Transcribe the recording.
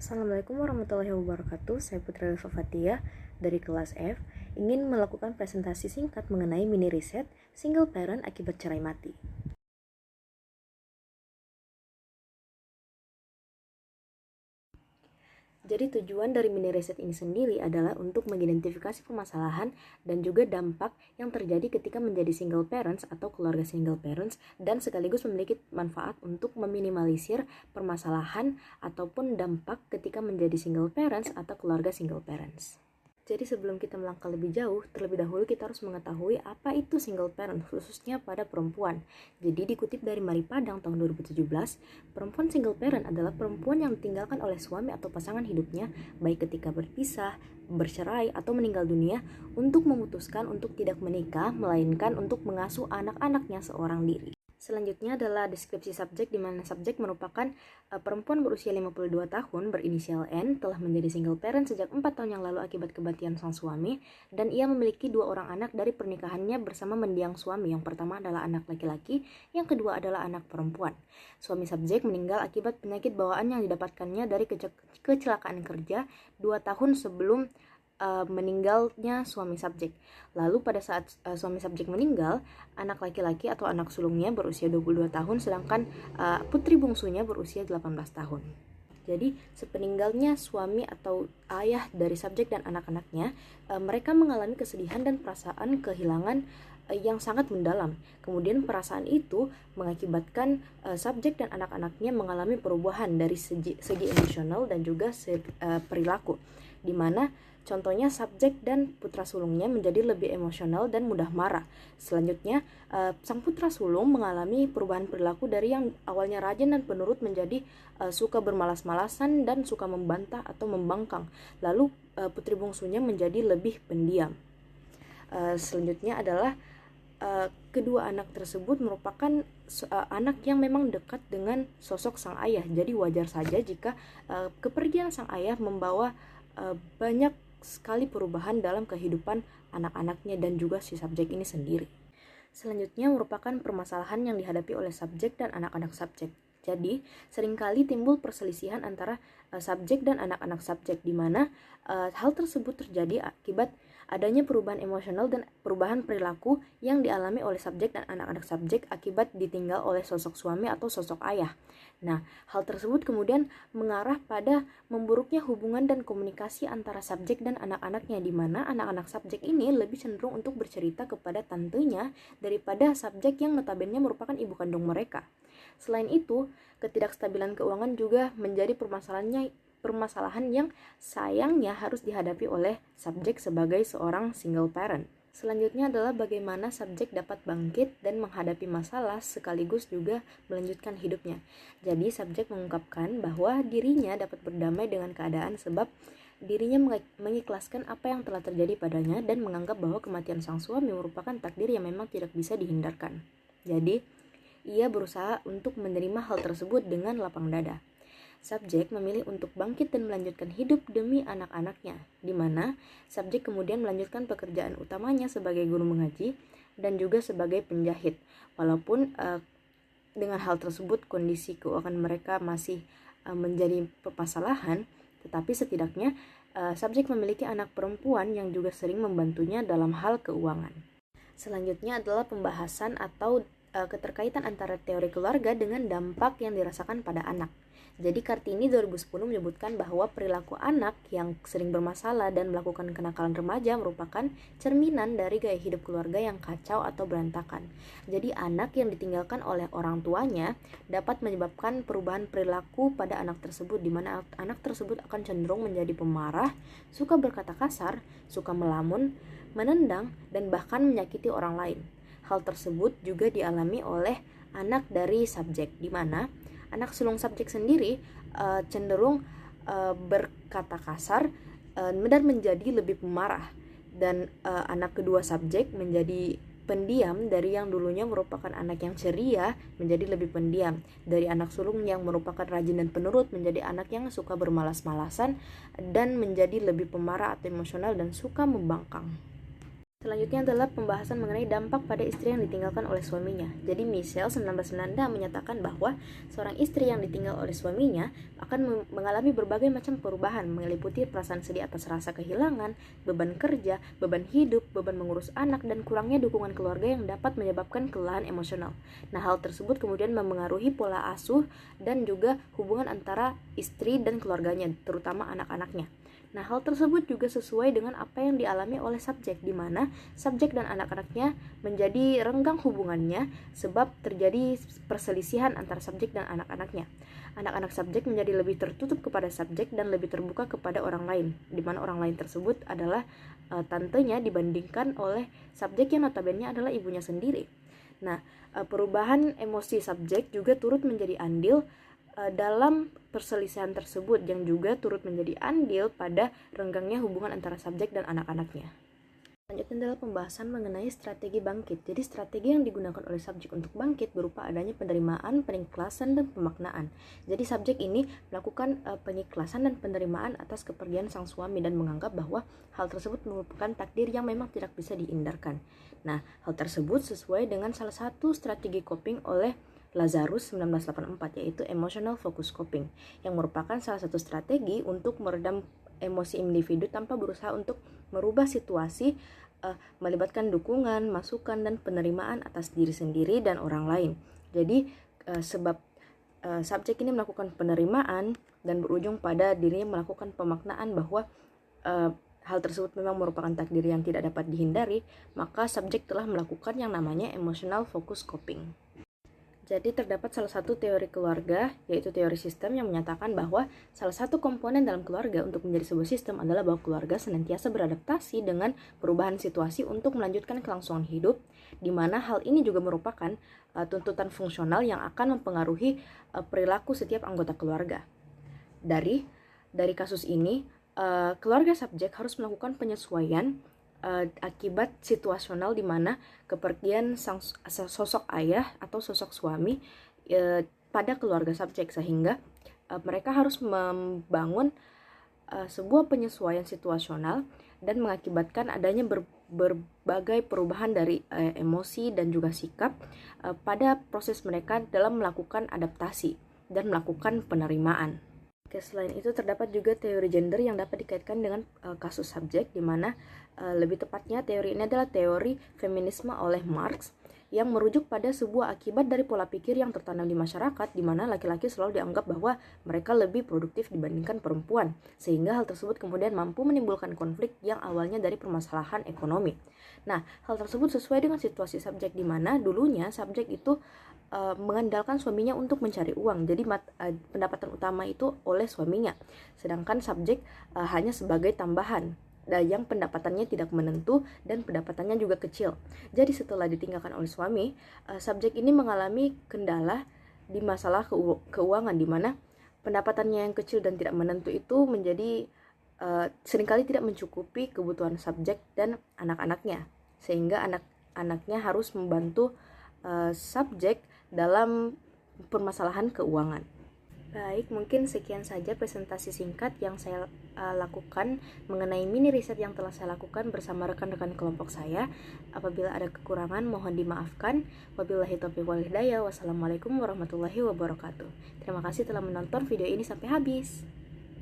Assalamualaikum warahmatullahi wabarakatuh. Saya Putri Fafatia dari kelas F ingin melakukan presentasi singkat mengenai mini riset single parent akibat cerai mati. Jadi tujuan dari mini riset ini sendiri adalah untuk mengidentifikasi permasalahan dan juga dampak yang terjadi ketika menjadi single parents atau keluarga single parents, dan sekaligus memiliki manfaat untuk meminimalisir permasalahan ataupun dampak ketika menjadi single parents atau keluarga single parents. Jadi sebelum kita melangkah lebih jauh, terlebih dahulu kita harus mengetahui apa itu single parent, khususnya pada perempuan. Jadi dikutip dari Mari Padang tahun 2017, perempuan single parent adalah perempuan yang ditinggalkan oleh suami atau pasangan hidupnya, baik ketika berpisah, bercerai, atau meninggal dunia, untuk memutuskan untuk tidak menikah, melainkan untuk mengasuh anak-anaknya seorang diri. Selanjutnya adalah deskripsi subjek, di mana subjek merupakan perempuan berusia 52 tahun berinisial N, telah menjadi single parent sejak 4 tahun yang lalu akibat kematian sang suami, dan ia memiliki 2 orang anak dari pernikahannya bersama mendiang suami. Yang pertama adalah anak laki-laki, yang kedua adalah anak perempuan. Suami subjek meninggal akibat penyakit bawaan yang didapatkannya dari kecelakaan kerja 2 tahun sebelum meninggalnya suami subjek. Lalu pada saat suami subjek meninggal, anak laki-laki atau anak sulungnya berusia 22 tahun, sedangkan putri bungsunya berusia 18 tahun. Jadi sepeninggalnya suami atau ayah dari subjek dan anak-anaknya, mereka mengalami kesedihan dan perasaan kehilangan yang sangat mendalam. Kemudian perasaan itu mengakibatkan subjek dan anak-anaknya mengalami perubahan dari segi emosional dan juga perilaku, di mana contohnya subjek dan putra sulungnya menjadi lebih emosional dan mudah marah. Selanjutnya, sang putra sulung mengalami perubahan perilaku dari yang awalnya rajin dan penurut menjadi suka bermalas-malasan dan suka membantah atau membangkang. Lalu putri bungsunya menjadi lebih pendiam. Selanjutnya adalah kedua anak tersebut merupakan anak yang memang dekat dengan sosok sang ayah. Jadi wajar saja jika kepergian sang ayah membawa banyak sekali perubahan dalam kehidupan anak-anaknya dan juga si subjek ini sendiri. Selanjutnya merupakan permasalahan yang dihadapi oleh subjek dan anak-anak subjek. Jadi seringkali timbul perselisihan antara subjek dan anak-anak subjek, di mana hal tersebut terjadi akibat adanya perubahan emosional dan perubahan perilaku yang dialami oleh subjek dan anak-anak subjek akibat ditinggal oleh sosok suami atau sosok ayah. Nah, hal tersebut kemudian mengarah pada memburuknya hubungan dan komunikasi antara subjek dan anak-anaknya, di mana anak-anak subjek ini lebih cenderung untuk bercerita kepada tantenya daripada subjek yang notabene merupakan ibu kandung mereka. Selain itu, ketidakstabilan keuangan juga menjadi permasalahan yang sayangnya harus dihadapi oleh subjek sebagai seorang single parent. Selanjutnya adalah bagaimana subjek dapat bangkit dan menghadapi masalah sekaligus juga melanjutkan hidupnya. Jadi subjek mengungkapkan bahwa dirinya dapat berdamai dengan keadaan sebab dirinya mengikhlaskan apa yang telah terjadi padanya dan menganggap bahwa kematian sang suami merupakan takdir yang memang tidak bisa dihindarkan. Jadi, ia berusaha untuk menerima hal tersebut dengan lapang dada. Subjek memilih untuk bangkit dan melanjutkan hidup demi anak-anaknya, di mana subjek kemudian melanjutkan pekerjaan utamanya sebagai guru mengaji dan juga sebagai penjahit. Walaupun dengan hal tersebut kondisi keuangan mereka masih menjadi permasalahan, tetapi setidaknya subjek memiliki anak perempuan yang juga sering membantunya dalam hal keuangan. Selanjutnya adalah pembahasan atau keterkaitan antara teori keluarga dengan dampak yang dirasakan pada anak. Jadi Kartini 2010 menyebutkan bahwa perilaku anak yang sering bermasalah dan melakukan kenakalan remaja merupakan cerminan dari gaya hidup keluarga yang kacau atau berantakan. Jadi anak yang ditinggalkan oleh orang tuanya dapat menyebabkan perubahan perilaku pada anak tersebut, di mana anak tersebut akan cenderung menjadi pemarah, suka berkata kasar, suka melamun, menendang, dan bahkan menyakiti orang lain. Hal tersebut juga dialami oleh anak dari subjek, di mana anak sulung subjek sendiri cenderung berkata kasar dan menjadi lebih pemarah, dan anak kedua subjek menjadi pendiam dari yang dulunya merupakan anak yang ceria menjadi lebih pendiam, dari anak sulung yang merupakan rajin dan penurut menjadi anak yang suka bermalas-malasan dan menjadi lebih pemarah atau emosional dan suka membangkang. Selanjutnya adalah pembahasan mengenai dampak pada istri yang ditinggalkan oleh suaminya. Jadi Michelle 1996 menyatakan bahwa seorang istri yang ditinggal oleh suaminya akan mengalami berbagai macam perubahan, meliputi perasaan sedih atas rasa kehilangan, beban kerja, beban hidup, beban mengurus anak, dan kurangnya dukungan keluarga yang dapat menyebabkan kelelahan emosional. Nah, hal tersebut kemudian mempengaruhi pola asuh dan juga hubungan antara istri dan keluarganya, terutama anak-anaknya. Nah, hal tersebut juga sesuai dengan apa yang dialami oleh subjek, di mana subjek dan anak-anaknya menjadi renggang hubungannya sebab terjadi perselisihan antara subjek dan anak-anaknya. Anak-anak subjek menjadi lebih tertutup kepada subjek dan lebih terbuka kepada orang lain, di mana orang lain tersebut adalah tantenya dibandingkan oleh subjek yang notabene adalah ibunya sendiri. Nah, perubahan emosi subjek juga turut menjadi andil dalam perselisihan tersebut, yang juga turut menjadi andil pada renggangnya hubungan antara subjek dan anak-anaknya. Selanjutnya adalah pembahasan mengenai strategi bangkit. Jadi strategi yang digunakan oleh subjek untuk bangkit berupa adanya penerimaan, pengikhlasan, dan pemaknaan. Jadi subjek ini melakukan pengikhlasan dan penerimaan atas kepergian sang suami dan menganggap bahwa hal tersebut merupakan takdir yang memang tidak bisa dihindarkan. Nah, hal tersebut sesuai dengan salah satu strategi coping oleh Lazarus 1984, yaitu emotional focus coping, yang merupakan salah satu strategi untuk meredam emosi individu tanpa berusaha untuk merubah situasi, melibatkan dukungan, masukan, dan penerimaan atas diri sendiri dan orang lain. Jadi sebab subjek ini melakukan penerimaan dan berujung pada dirinya melakukan pemaknaan bahwa hal tersebut memang merupakan takdir yang tidak dapat dihindari, maka subjek telah melakukan yang namanya emotional focus coping. Jadi terdapat salah satu teori keluarga, yaitu teori sistem, yang menyatakan bahwa salah satu komponen dalam keluarga untuk menjadi sebuah sistem adalah bahwa keluarga senantiasa beradaptasi dengan perubahan situasi untuk melanjutkan kelangsungan hidup, di mana hal ini juga merupakan tuntutan fungsional yang akan mempengaruhi perilaku setiap anggota keluarga. Dari kasus ini, keluarga subjek harus melakukan penyesuaian akibat situasional di mana kepergian sosok ayah atau sosok suami pada keluarga subjek, sehingga mereka harus membangun sebuah penyesuaian situasional dan mengakibatkan adanya berbagai perubahan dari emosi dan juga sikap pada proses mereka dalam melakukan adaptasi dan melakukan penerimaan. Selain itu terdapat juga teori gender yang dapat dikaitkan dengan kasus subjek, di mana lebih tepatnya teori ini adalah teori feminisme oleh Marx, yang merujuk pada sebuah akibat dari pola pikir yang tertanam di masyarakat, di mana laki-laki selalu dianggap bahwa mereka lebih produktif dibandingkan perempuan, sehingga hal tersebut kemudian mampu menimbulkan konflik yang awalnya dari permasalahan ekonomi. Nah, hal tersebut sesuai dengan situasi subjek, di mana dulunya subjek itu mengandalkan suaminya untuk mencari uang, jadi pendapatan utama itu oleh suaminya, sedangkan subjek hanya sebagai tambahan yang pendapatannya tidak menentu dan pendapatannya juga kecil. Jadi setelah ditinggalkan oleh suami, subjek ini mengalami kendala di masalah keuangan, di mana pendapatannya yang kecil dan tidak menentu itu menjadi seringkali tidak mencukupi kebutuhan subjek dan anak-anaknya, sehingga anak-anaknya harus membantu subjek dalam permasalahan keuangan. Baik, mungkin sekian saja presentasi singkat yang saya lakukan mengenai mini riset yang telah saya lakukan bersama rekan-rekan kelompok saya. Apabila ada kekurangan mohon dimaafkan. Wabillahi taufiq wal hidayah. Wassalamualaikum warahmatullahi wabarakatuh. Terima kasih telah menonton video ini sampai habis.